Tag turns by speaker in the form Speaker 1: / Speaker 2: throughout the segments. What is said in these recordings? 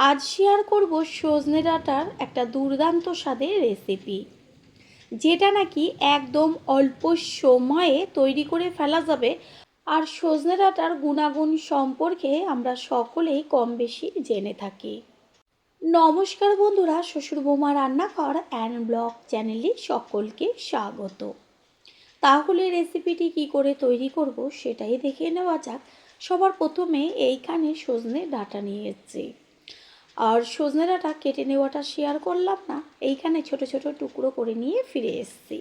Speaker 1: আজ শেয়ার করব সজনে ডাঁটার একটা দুর্দান্ত স্বাদের রেসিপি, যেটা নাকি একদম অল্প সময়ে তৈরি করে ফেলা যাবে। আর সজনে ডাঁটার গুণাগুণ সম্পর্কে আমরা সকলেই কম বেশি জেনে থাকি। নমস্কার বন্ধুরা, শ্বশুর বৌমা রান্নাঘর অ্যান্ড ব্লগ চ্যানেলে সকলকে স্বাগত। তাহলে রেসিপিটি কি করে তৈরি করব সেটাই দেখে নেওয়া যাক। সবার প্রথমে এইখানে সজনে ডাঁটা নিয়ে এসেছি, আর সজনে ডাঁটা কেটে নেওয়াটা শেয়ার করলাম না, এইখানে ছোট ছোট টুকরো করে নিয়ে ফিরে এসেছি।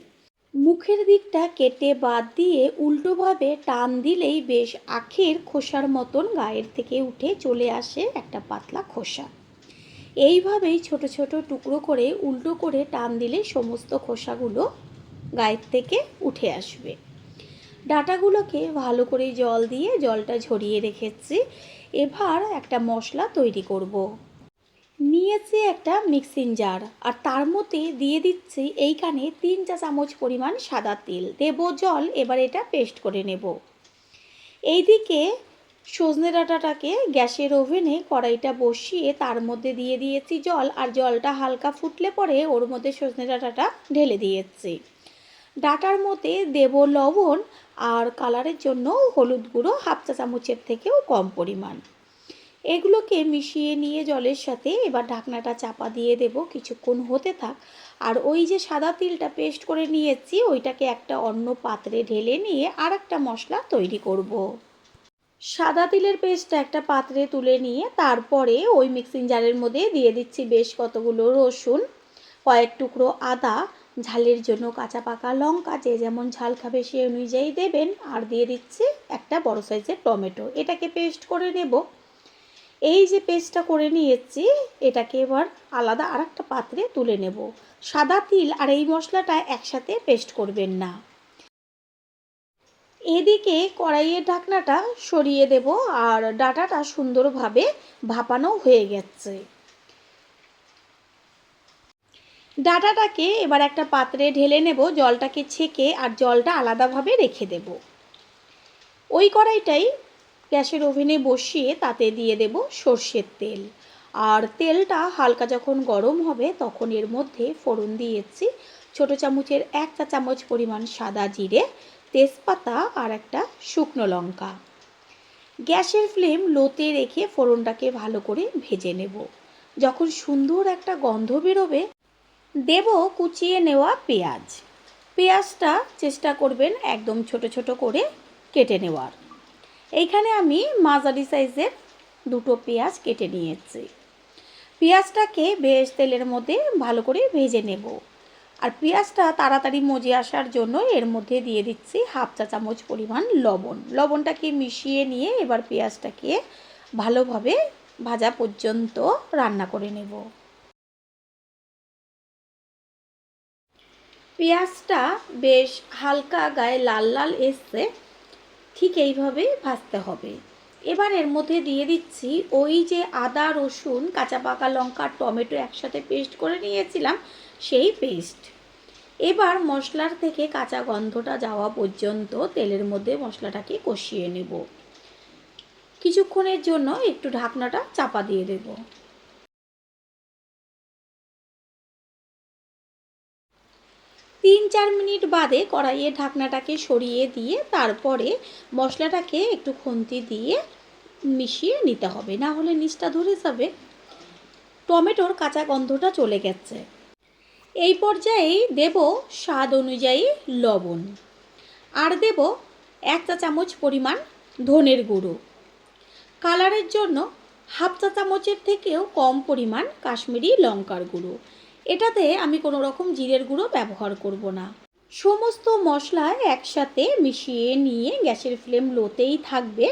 Speaker 1: মুখের দিকটা কেটে বাদ দিয়ে উল্টোভাবে টান দিলেই বেশ আখের খোসার মতন গায়ের থেকে উঠে চলে আসে একটা পাতলা খোসা। এইভাবেই ছোট ছোট টুকরো করে উল্টো করে টান দিলে সমস্ত খোসাগুলো গায়ের থেকে উঠে আসবে। ডাঁটাগুলোকে ভালো করে জল দিয়ে জলটা ঝরিয়ে রেখেছি। এবার একটা মশলা তৈরি করব। নিয়েছি একটা মিক্সিং জার, আর তার মধ্যে দিয়ে দিচ্ছি এইখানে 3 চা চামচ পরিমাণ সাদা তেল, দেব জল। এবার এটা পেস্ট করে নেব। এইদিকে সজনে ডাঁটাটাকে গ্যাসের ওভেনে কড়াইটা বসিয়ে তার মধ্যে দিয়ে দিয়েছি জল, আর জলটা হালকা ফুটলে পরে ওর মধ্যে সজনে ডাঁটাটা ঢেলে দিয়েছি। ডাঁটার মধ্যে দেব লবণ, আর কালারের জন্য হলুদ গুঁড়ো 1/2 চা চামচের থেকেও কম পরিমাণ। এগুলোকে মিশিয়ে নিয়ে জলের সাথে এবার ঢাকনাটা চাপা দিয়ে দেব, কিছুক্ষণ হতে থাক। আর ওই যে সাদা তিলটা পেস্ট করে নিয়েছি ওইটাকে একটা অন্য পাত্রে ঢেলে নিয়ে আর একটা মশলা তৈরি করব। সাদা তিলের পেস্টটা একটা পাত্রে তুলে নিয়ে তারপরে ওই মিক্সিং জারের মধ্যে দিয়ে দিচ্ছি বেশ কতগুলো রসুন, কয়েক টুকরো আদা, ঝালের জন্য কাঁচা পাকা লঙ্কা, যে যেমন ঝাল খাবে সে অনুযায়ী দেবেন, আর দিয়ে দিচ্ছি একটা বড় সাইজের টমেটো। এটাকে পেস্ট করে নেব। এই যে পেস্টটা করে নিয়েছি এটাকে এবার আলাদা আর একটা পাত্রে তুলে নেব। সাদা তিল আর এই মশলাটা একসাথে পেস্ট করবেন না। এদিকে কড়াইয়ের ঢাকনাটা সরিয়ে দেব, আর ডাঁটাটা সুন্দরভাবে ভাপানো হয়ে গেছে। ডাঁটাটাকে এবার একটা পাত্রে ঢেলে নেব, জলটাকে ছেঁকে, আর জলটা আলাদাভাবে রেখে দেব। ওই কড়াইটাই গ্যাসের ওভেনে বসিয়ে তাতে দিয়ে দেব সর্ষের তেল, আর তেলটা হালকা যখন গরম হবে তখন এর মধ্যে ফোড়ন দিয়েছি ছোটো চামচের 1 চা চামচ পরিমাণ সাদা জিরে, তেজপাতা আর একটা শুকনো লঙ্কা। গ্যাসের ফ্লেম লোতে রেখে ফোড়নটাকে ভালো করে ভেজে নেব। যখন সুন্দর একটা গন্ধ বেরোবে দেব কুচিয়ে নেওয়া পেঁয়াজ। পেঁয়াজটা চেষ্টা করবেন একদম ছোট ছোট করে কেটে নেওয়ার। এইখানে আমি মাঝারি সাইজের 2টো পেঁয়াজ কেটে নিয়েছি। পেঁয়াজটাকে বেশ তেলের মধ্যে ভালো করে ভেজে নেব। আর পেঁয়াজটা তাড়াতাড়ি মজে আসার জন্য এর মধ্যে দিয়ে দিচ্ছি 1/2 চা চামচ পরিমাণ লবণ। লবণটাকে মিশিয়ে নিয়ে এবার পেঁয়াজটাকে ভালোভাবে ভাজা পর্যন্ত রান্না করে নেব। পেঁয়াজটা বেশ হালকা গায়ে লাল লাল এসছে, ঠিক এইভাবেই ভাজতে হবে। এবার এর মধ্যে দিয়ে দিচ্ছি ওই যে আদা, রসুন, কাঁচা পাকা লঙ্কা, টমেটো একসাথে পেস্ট করে নিয়েছিলাম সেই পেস্ট। এবার মশলার থেকে কাঁচা গন্ধটা যাওয়া পর্যন্ত তেলের মধ্যে মশলাটাকে কষিয়ে নেব। কিছুক্ষণের জন্য একটু ঢাকনাটা চাপা দিয়ে দেব। 3-4 মিনিট বাদে কড়াইয়ের ঢাকনাটাকে সরিয়ে দিয়ে তারপরে মশলাটাকে একটু খুন্তি দিয়ে মিশিয়ে নিতে হবে, না হলে নিচটা ধরে যাবে। টমেটোর কাঁচা গন্ধটা চলে গেছে। এই পর্যায়েই দেব স্বাদ অনুযায়ী লবণ, আর দেব 1 চা চামচ পরিমাণ ধনের গুঁড়ো। কালারের জন্য 1/2 চা চামচের থেকেও কম পরিমাণ কাশ্মীরি লঙ্কার গুঁড়ো। এটাতে আমি কোনো রকম জিরের গুঁড়ো ব্যবহার করব না। সমস্ত মশলা একসাথে মিশিয়ে নিয়ে গ্যাসের ফ্লেম লোতেই থাকবে।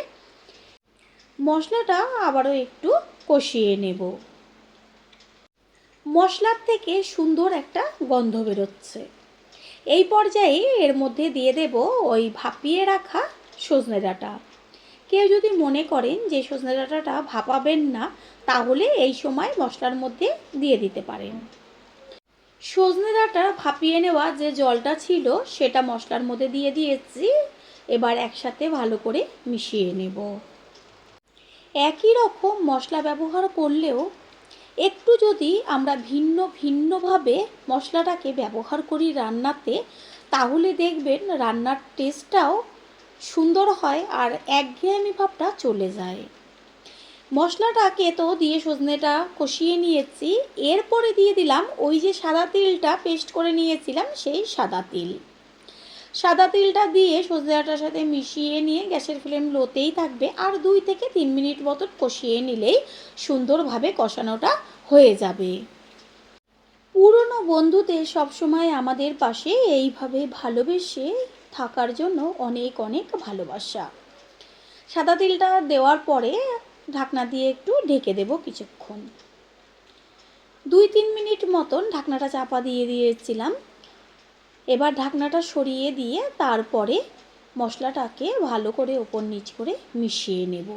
Speaker 1: মশলাটা আবারও একটু কষিয়ে নেব। মশলার থেকে সুন্দর একটা গন্ধ বেরোচ্ছে। এই পর্যায়ে এর মধ্যে দিয়ে দেব ওই ভাপিয়ে রাখা সজনে ডাঁটা। কেউ যদি মনে করেন যে সজনে ডাঁটাটা ভাপাবেন না, তাহলে এই সময় মশলার মধ্যে দিয়ে দিতে পারেন। সজনে ডাঁটা ভাপিয়ে নেওয়া যে জলটা ছিল সেটা মশলার মধ্যে দিয়ে দিয়েছি। এবার একসাথে ভালো করে মিশিয়ে নেব। একই রকম মশলা ব্যবহার করলেও একটু যদি আমরা ভিন্নভাবে মশলাটাকে ব্যবহার করি রান্নাতে, তাহলে দেখবেন রান্নার টেস্টটাও সুন্দর হয় আর একঘেয়েমি ভাবটা চলে যায়। মশলাটাকে তো দিয়ে সজনেটা কষিয়ে নিয়েছি, এরপরে দিয়ে দিলাম ওই যে সাদা তিলটা পেস্ট করে নিয়েছিলাম, সেই সাদা তিলটা দিয়ে সজনেটার সাথে মিশিয়ে নিয়ে গ্যাসের ফ্লেম লোতেই থাকবে, আর 2 থেকে 3 মিনিট মতন কষিয়ে নিলেই সুন্দরভাবে কষানোটা হয়ে যাবে। পুরনো বন্ধুদের সবসময় আমাদের পাশে এইভাবে ভালোবেসে থাকার জন্য অনেক অনেক ভালোবাসা। সাদা তিলটা দেওয়ার পরে ঢাকনা দিয়ে একটু ঢেকে দেব কিছুক্ষণ। 2-3 মিনিট মতন ঢাকনাটা চাপা দিয়ে দিয়েছিলাম। এবার ঢাকনাটা সরিয়ে দিয়ে তারপরে মশলাটাকে ভালো করে ওপর নিচ করে মিশিয়ে নেব।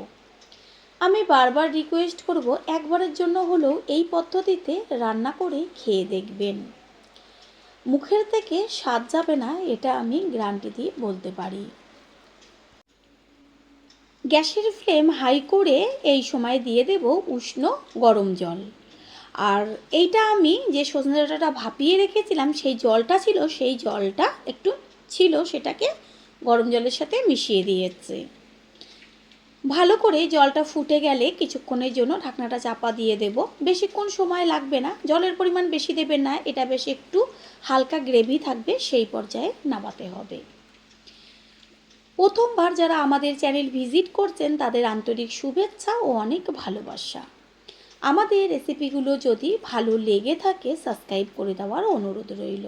Speaker 1: আমি বারবার রিকোয়েস্ট করব, একবারের জন্য হলেও এই পদ্ধতিতে রান্না করে খেয়ে দেখবেন। মুখের থেকে স্বাদ যাবে না, এটা আমি গ্যারান্টি দিয়ে বলতে পারি। গ্যাসের ফ্লেম হাই করে এই সময় দিয়ে দেব উষ্ণ গরম জল। আর এইটা আমি যে সজনে ডাঁটাটা ভাপিয়ে রেখেছিলাম, সেই জলটা ছিল, সেই জলটা একটু ছিল, সেটাকে গরম জলের সাথে মিশিয়ে দিয়েছে। ভালো করে জলটা ফুটে গেলে কিছুক্ষণের জন্য ঢাকনাটা চাপা দিয়ে দেব। বেশিক্ষণ সময় লাগবে না, জলের পরিমাণ বেশি দেবেন না, এটা বেশ একটু হালকা গ্রেভি থাকবে, সেই পর্যায়ে নামাতে হবে। প্রথমবার যারা আমাদের চ্যানেল ভিজিট করছেন তাদের আন্তরিক শুভেচ্ছা ও অনেক ভালোবাসা। আমাদের রেসিপিগুলো যদি ভালো লেগে থাকে সাবস্ক্রাইব করে দেওয়ার অনুরোধ রইল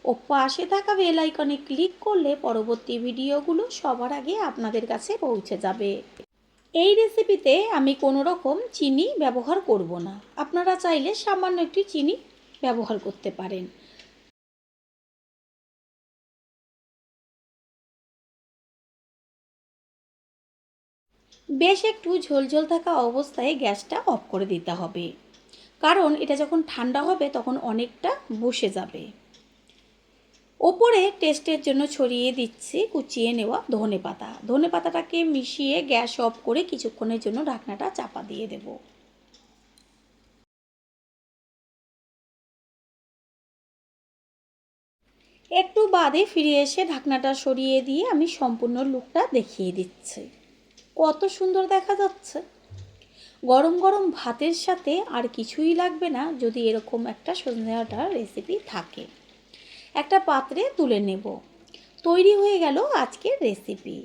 Speaker 1: ও পাশে থাকা বেল আইকনে ক্লিক করলে পরবর্তী ভিডিওগুলো সবার আগে আপনাদের কাছে পৌঁছে যাবে। এই রেসিপিতে আমি কোনো রকম চিনি ব্যবহার করব না, আপনারা চাইলে সামান্য একটু চিনি ব্যবহার করতে পারেন। বেশ একটু ঝোলঝোল থাকা অবস্থায় গ্যাসটা অফ করে দিতে হবে, কারণ এটা যখন ঠান্ডা হবে তখন অনেকটা বসে যাবে। ওপরে টেস্টের জন্য ছড়িয়ে দিচ্ছি কুচিয়ে নেওয়া ধনে পাতাটাকে মিশিয়ে গ্যাস অফ করে কিছুক্ষণের জন্য ঢাকনাটা চাপা দিয়ে দেব। একটু বাদে ফিরে এসে ঢাকনাটা সরিয়ে দিয়ে আমি সম্পূর্ণ লুকটা দেখিয়ে দিচ্ছি। কত সুন্দর দেখা যাচ্ছে। গরম গরম ভাতের সাথে আর কিছুই লাগবে না যদি এরকম একটা সজনে ডাঁটার রেসিপি থাকে। একটা পাত্রে তুলে নেব। তৈরি হয়ে গেল আজকের রেসিপি।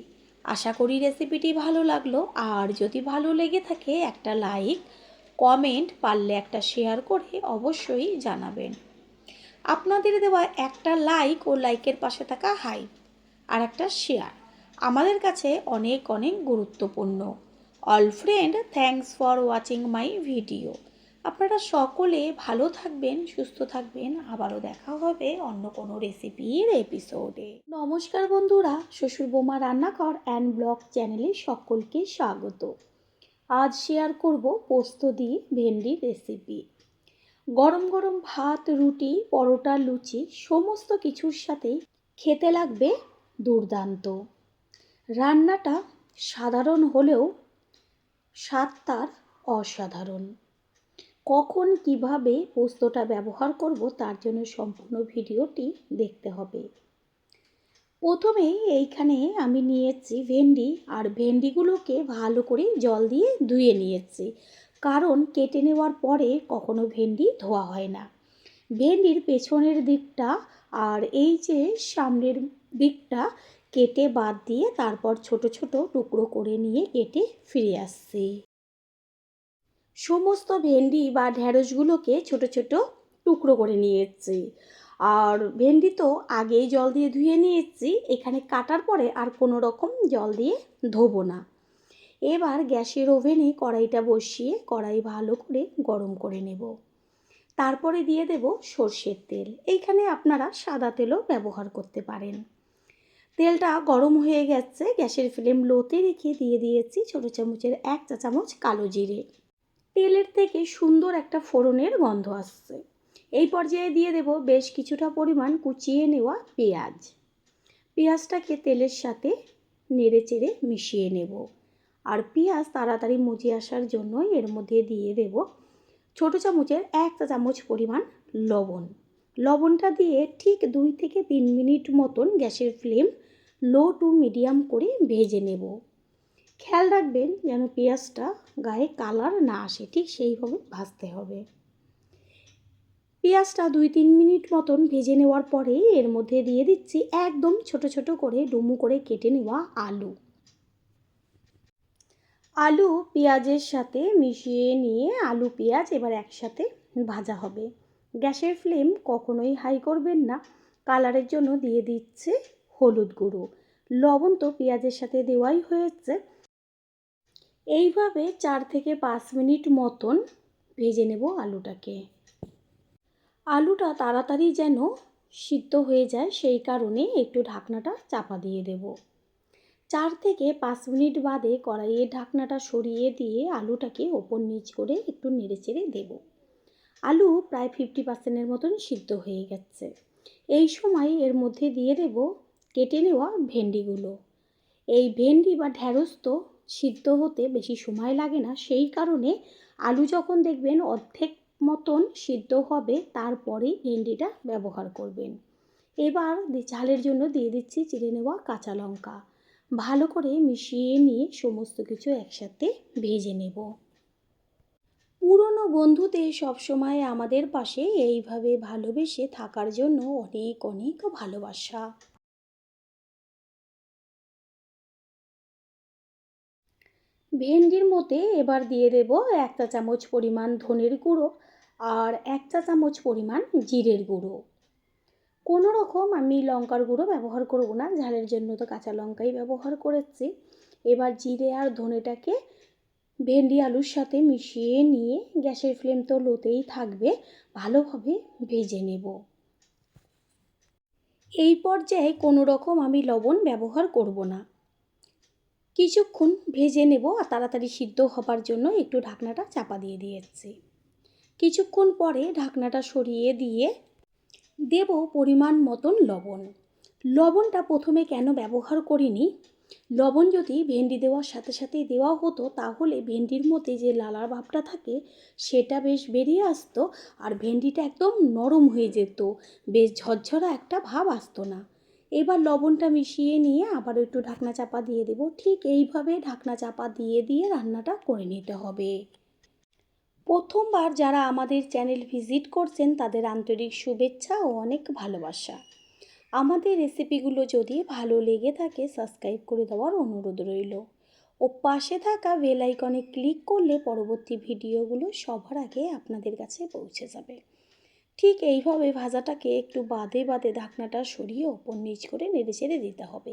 Speaker 1: আশা করি রেসিপিটি ভালো লাগলো, আর যদি ভালো লেগে থাকে একটা লাইক, কমেন্ট, পারলে একটা শেয়ার করে অবশ্যই জানাবেন। আপনাদের দেওয়া একটা লাইক ও লাইকের পাশে থাকা হাইপ আর একটা শেয়ার আমাদের কাছে অনেক অনেক গুরুত্বপূর্ণ। All friend, thanks for watching my video. আপনারা সকলে ভালো থাকবেন, সুস্থ থাকবেন। আবারও দেখা হবে অন্য কোনো রেসিপির এপিসোডে। নমস্কার বন্ধুরা, শ্বশুর বৌমা রান্নাঘর অ্যান্ড ব্লগ চ্যানেলে সকলকে স্বাগত। আজ শেয়ার করব পোস্ত দিয়ে ভেন্ডির রেসিপি। গরম গরম ভাত, রুটি, পরোটা, লুচি সমস্ত কিছুর সাথেই খেতে লাগবে দুর্দান্ত। রান্নাটা সাধারণ হলেও স্বাদ তার অসাধারণ। কখন কিভাবে পোস্তটা ব্যবহার করব তার জন্য সম্পূর্ণ ভিডিওটি দেখতে হবে। প্রথমেই এইখানে আমি নিয়েছি ভেন্ডি, আর ভেন্ডিগুলোকে ভালো করে জল দিয়ে ধুয়ে নিয়েছি, কারণ কেটে নেওয়ার পরে কখনো ভেন্ডি ধোয়া হয় না। ভেন্ডির পেছনের দিকটা আর এই যে সামনের দিকটা কেটে বাদ দিয়ে তারপর ছোট ছোট টুকরো করে নিয়ে কেটে ফিরে আসছি। সমস্ত ভেন্ডি বা ঢ্যাঁড়সগুলোকে ছোট ছোট টুকরো করে নিয়েছি, আর ভেন্ডি তো আগেই জল দিয়ে ধুয়ে নিয়েছি, এখানে কাটার পরে আর কোনো রকম জল দিয়ে ধোবো না। এবার গ্যাসের ওভেনে কড়াইটা বসিয়ে কড়াই ভালো করে গরম করে নেব। তারপরে দিয়ে দেব সর্ষের তেল, এইখানে আপনারা সাদা তেলও ব্যবহার করতে পারেন। তেলটা গরম হয়ে গেছে, গ্যাসের ফ্লেম লোতে রেখে দিয়ে দিয়েছি ছোটো চামচের 1 চা চামচ কালো জিরে। তেলের থেকে সুন্দর একটা ফোড়নের গন্ধ আসছে। এই পর্যায়ে দিয়ে দেব বেশ কিছুটা পরিমাণ কুচিয়ে নেওয়া পেঁয়াজ। পেঁয়াজটাকে তেলের সাথে নেড়ে চেড়ে মিশিয়ে নেব। আর পেঁয়াজ তাড়াতাড়ি মজে আসার জন্য এর মধ্যে দিয়ে দেব ছোটো চামচের 1 চা চামচ পরিমাণ লবণ। লবণটা দিয়ে ঠিক 2 থেকে 3 মিনিট মতন গ্যাসের ফ্লেম লো টু মিডিয়াম করে ভেজে নেব। খেয়াল রাখবেন যেন পেঁয়াজটা গায়ে কালার না আসে, ঠিক সেইভাবে ভাজতে হবে। পেঁয়াজটা 2-3 মিনিট মতন ভেজে নেওয়ার পরে এর মধ্যে দিয়ে দিচ্ছি একদম ছোট ছোট করে ডুমু করে কেটে নেওয়া আলু। আলু পেঁয়াজের সাথে মিশিয়ে নিয়ে আলু পেঁয়াজ এবার একসাথে ভাজা হবে। গ্যাসের ফ্লেম কখনোই হাই করবেন না। কালারের জন্য দিয়ে দিচ্ছে হলুদ গুঁড়ো। লবণ তো পেঁয়াজের সাথে দেওয়াই হয়েছে। এইভাবে 4 থেকে 5 মিনিট মতন ভেজে নেব আলুটাকে। আলুটা তাড়াতাড়ি যেন সিদ্ধ হয়ে যায় সেই কারণে একটু ঢাকনাটা চাপা দিয়ে দেব। 4 থেকে 5 মিনিট বাদে কড়াইয়ের ঢাকনাটা সরিয়ে দিয়ে আলুটাকে ওপর নিচ করে একটু নেড়েচেড়ে দেব। আলু প্রায় 50% মতন সিদ্ধ হয়ে গেছে। এই সময় এর মধ্যে দিয়ে দেব কেটে নেওয়া ভেন্ডিগুলো। এই ভেন্ডি বা ঢ্যাঁড়স তো সিদ্ধ হতে বেশি সময় লাগে না, সেই কারণে আলু যখন দেখবেন অর্ধেক মতন সিদ্ধ হবে তারপরেই ভেন্ডিটা ব্যবহার করবেন। এবার ঝালের জন্য দিয়ে দিচ্ছি চিড়ে নেওয়া কাঁচা লঙ্কা। ভালো করে মিশিয়ে নিয়ে সমস্ত কিছু একসাথে ভেজে নেব। পুরনো বন্ধুদের সবসময় আমাদের পাশে এইভাবে ভালোবেসে থাকার জন্য অনেক অনেক ভালোবাসা। ভেন্ডির মধ্যে এবার দিয়ে দেব 1 চা চামচ পরিমাণ ধনের গুঁড়ো আর 1 চা চামচ পরিমাণ জিরের গুঁড়ো। কোনো রকম আমি লঙ্কার গুঁড়ো ব্যবহার করব না, ঝালের জন্য তো কাঁচা লঙ্কাই ব্যবহার করেছি। এবার জিরে আর ধনেটাকে ভেন্ডি আলুর সাথে মিশিয়ে নিয়ে গ্যাসের ফ্লেম তো লোতেই থাকবে, ভালোভাবে ভেজে নেব। এই পর্যায়ে কোনো রকম আমি লবণ ব্যবহার করব না। কিছুক্ষণ ভেজে নেব আর তাড়াতাড়ি সিদ্ধ হবার জন্য একটু ঢাকনাটা চাপা দিয়ে দিয়েছি। কিছুক্ষণ পরে ঢাকনাটা সরিয়ে দিয়ে দেব পরিমাণ মতন লবণ। লবণটা প্রথমে কেন ব্যবহার করিনি, লবণ যদি ভেন্ডি দেওয়ার সাথে সাথেই দেওয়া হতো তাহলে ভেন্ডির মধ্যে যে লালার ভাবটা থাকে সেটা বেশ বেরিয়ে আসতো আর ভেন্ডিটা একদম নরম হয়ে যেত, বেশ ঝরঝরা একটা ভাব আসতো না। এবার লবণটা মিশিয়ে নিয়ে আবার একটু ঢাকনা চাপা দিয়ে দেব। ঠিক এইভাবে ঢাকনা চাপা দিয়ে দিয়ে রান্নাটা করে নিতে হবে। প্রথমবার যারা আমাদের চ্যানেল ভিজিট করছেন তাদের আন্তরিক শুভেচ্ছা ও অনেক ভালোবাসা। আমাদের রেসিপিগুলো যদি ভালো লেগে থাকে সাবস্ক্রাইব করে দেওয়ার অনুরোধ রইল ও পাশে থাকা বেল আইকনে ক্লিক করলে পরবর্তী ভিডিওগুলো সবার আগে আপনাদের কাছে পৌঁছে যাবে। ঠিক এইভাবে ভাজাটাকে একটু বাদে বাদে ঢাকনাটা সরিয়ে ওপর নিচ করে নেড়েচেড়ে দিতে হবে।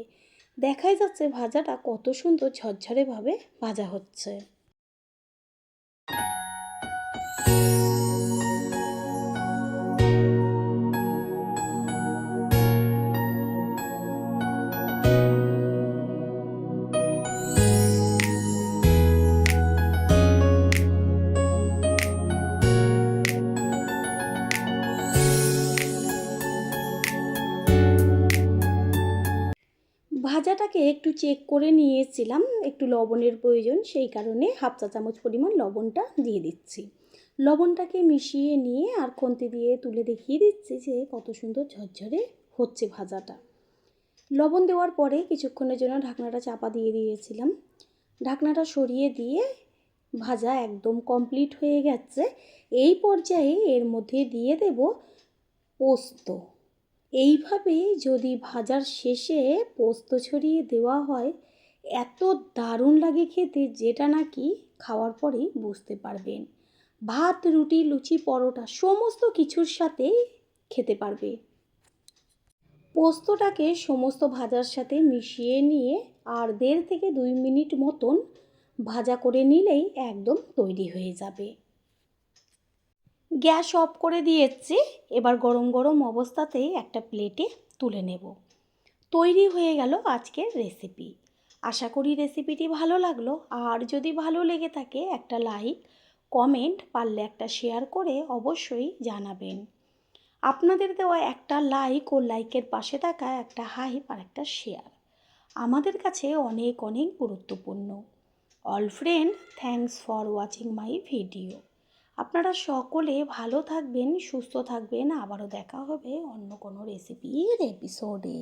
Speaker 1: দেখাই যাচ্ছে ভাজাটা কত সুন্দর ঝরঝরেভাবে ভাজা হচ্ছে। ভাজাটাকে একটু চেক করে নিয়েছিলাম, একটু লবণের প্রয়োজন, সেই কারণে 1/2 চা চামচ পরিমাণ লবণটা দিয়ে দিচ্ছি। লবণটাকে মিশিয়ে নিয়ে আর খুন্তি দিয়ে তুলে দেখিয়ে দিচ্ছি যে কত সুন্দর ঝরঝরে হচ্ছে ভাজাটা। লবণ দেওয়ার পরে কিছুক্ষণের জন্য ঢাকনাটা চাপা দিয়ে দিয়েছিলাম। ঢাকনাটা সরিয়ে দিয়ে ভাজা একদম কমপ্লিট হয়ে গেছে। এই পর্যায়ে এর মধ্যে দিয়ে দেব পোস্ত। এইভাবে যদি ভাজার শেষে পোস্ত ছড়িয়ে দেওয়া হয় এত দারুণ লাগে খেতে, যেটা নাকি খাওয়ার পরেই বুঝতে পারবেন। ভাত, রুটি, লুচি, পরোটা সমস্ত কিছুর সাথে খেতে পারবে। পোস্তটাকে সমস্ত ভাজার সাথে মিশিয়ে নিয়ে আর 1.5 থেকে 2 মিনিট মতন ভাজা করে নিলেই একদম তৈরি হয়ে যাবে। গ্যাস অফ করে দিয়েছি। এবার গরম গরম অবস্থাতেই একটা প্লেটে তুলে নেব। তৈরি হয়ে গেল আজকের রেসিপি। আশা করি রেসিপিটি ভালো লাগলো। আর যদি ভালো লেগে থাকে একটা লাইক, কমেন্ট, পারলে একটা শেয়ার করে অবশ্যই জানাবেন। আপনাদের দেওয়া একটা লাইক ও লাইকের পাশে থাকা একটা হাইপ আর একটা শেয়ার আমাদের কাছে অনেক অনেক গুরুত্বপূর্ণ। All friend, thanks for watching my video. আপনারা সকলে ভালো থাকবেন, সুস্থ থাকবেন। আবারও দেখা হবে অন্য কোনো রেসিপির এপিসোডে।